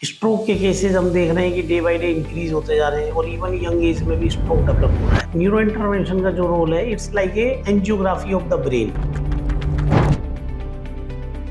Stroke के cases हम देख रहे हैं कि डे बाय डे इंक्रीज होते जा रहे हैं और इवन यंग एज में भी स्ट्रोक डेवलप हो रहा है। न्यूरो इंटरवेंशन का जो रोल है, it's like a angiography of the brain.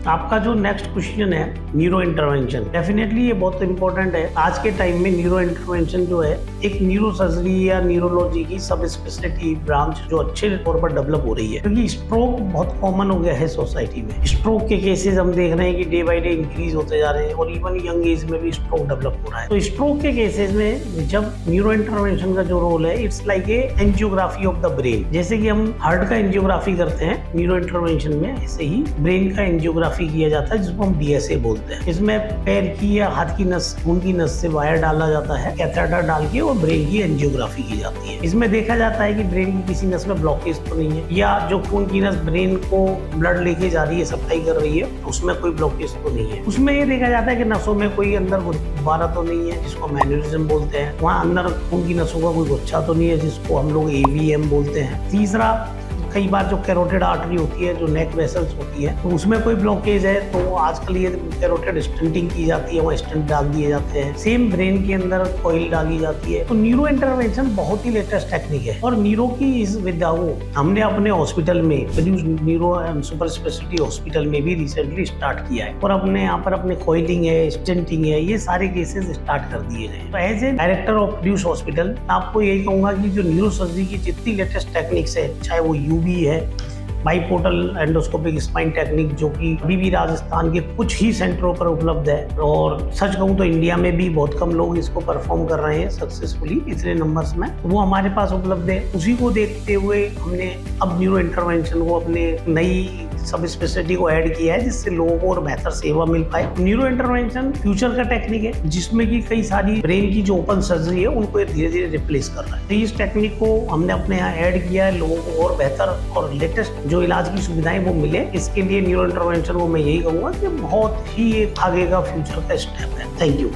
आपका जो नेक्स्ट क्वेश्चन है न्यूरो इंटरवेंशन, डेफिनेटली ये बहुत इंपॉर्टेंट है। आज के टाइम में न्यूरो इंटरवेंशन जो है एक न्यूरो सर्जरी या न्यूरोलॉजी की सब स्पेशलिटी ब्रांच जो अच्छे तौर पर डेवलप हो रही है, क्योंकि स्ट्रोक बहुत कॉमन हो गया है सोसाइटी में। स्ट्रोक के केसेस हम देख रहे हैं कि डे बाय डे इंक्रीज होते जा रहे हैं और इवन यंग एज में भी स्ट्रोक डेवलप हो रहा है। तो स्ट्रोक के केसेस में जब न्यूरो इंटरवेंशन का जो रोल है, it's like a angiography of the brain. जैसे कि हम हार्ट का एंजियोग्राफी करते हैं न्यूरो इंटरवेंशन में, ऐसे ही ब्रेन का एंजियोग्राफी किया जाता है जिसको हम डीएसए बोलते हैं। इसमें पैर की या हाथ की नस, खून की नस से वायर डाला जाता है, कैथेटर डाल के और ब्रेन की एंजियोग्राफी की जाती है। इसमें देखा जाता है कि ब्रेन की किसी नस में ब्लॉकेज तो नहीं है, या जो खून की नस ब्रेन को ब्लड लेके जा रही है, सप्लाई कर रही है, तो उसमें कोई ब्लॉकेज तो नहीं है। उसमें ये देखा जाता है कि नसों में कोई अंदर गुब्बारा तो नहीं है, जिसको एन्यूरिज्म बोलते हैं। वहाँ अंदर खून की नसों का कोई गुच्छा तो नहीं है, जिसको हम लोग एवीएम बोलते हैं। तीसरा, कई बार जो कैरोटिड आर्टरी होती है, जो नेक वेसल्स होती है, तो उसमें कोई ब्लॉकेज है तो आजकल ये कैरोटिड स्टेंटिंग की जाती है, वहाँ स्टेंट डाल दिए जाते हैं। सेम ब्रेन के अंदर कॉइल डाली जाती है। तो न्यूरो इंटरवेंशन बहुत ही लेटेस्ट टेक्निक है और न्यूरो की इस विद्या को हमने अपने हॉस्पिटल में, neuro and super speciality hospital में भी रिसेंटली स्टार्ट किया है और अपने यहाँ पर अपने कॉइलिंग है, स्टेंटिंग है, ये सारे केसेस स्टार्ट कर दिए गए। तो as a director of produce hospital आपको यही कहूंगा कि जो न्यूरो सर्जरी की जितनी लेटेस्ट टेक्निक्स है, चाहे वो भी है बाइपोर्टल एंडोस्कोपिक स्पाइन टेक्निक, जो कि अभी भी राजस्थान के कुछ ही सेंटरों पर उपलब्ध है और सच कहूँ तो इंडिया में भी बहुत कम लोग इसको परफॉर्म कर रहे हैं सक्सेसफुली इतने नंबर्स में, वो हमारे पास उपलब्ध है। उसी को देखते हुए हमने अब न्यूरो इंटरवेंशन को अपने नई सब स्पेशलिटी को ऐड किया है, जिससे लोगों को और बेहतर सेवा मिल पाए। न्यूरो इंटरवेंशन फ्यूचर का टेक्निक है, जिसमें कि कई सारी ब्रेन की जो ओपन सर्जरी है उनको धीरे धीरे रिप्लेस कर रहा है। तो इस टेक्निक को हमने अपने यहाँ ऐड किया है, लोगों को और बेहतर और लेटेस्ट जो इलाज की सुविधाएं वो मिले। इसके लिए न्यूरो इंटरवेंशन को मैं यही कहूँगा कि बहुत ही एक आगे का फ्यूचर का स्टेप है। Thank you.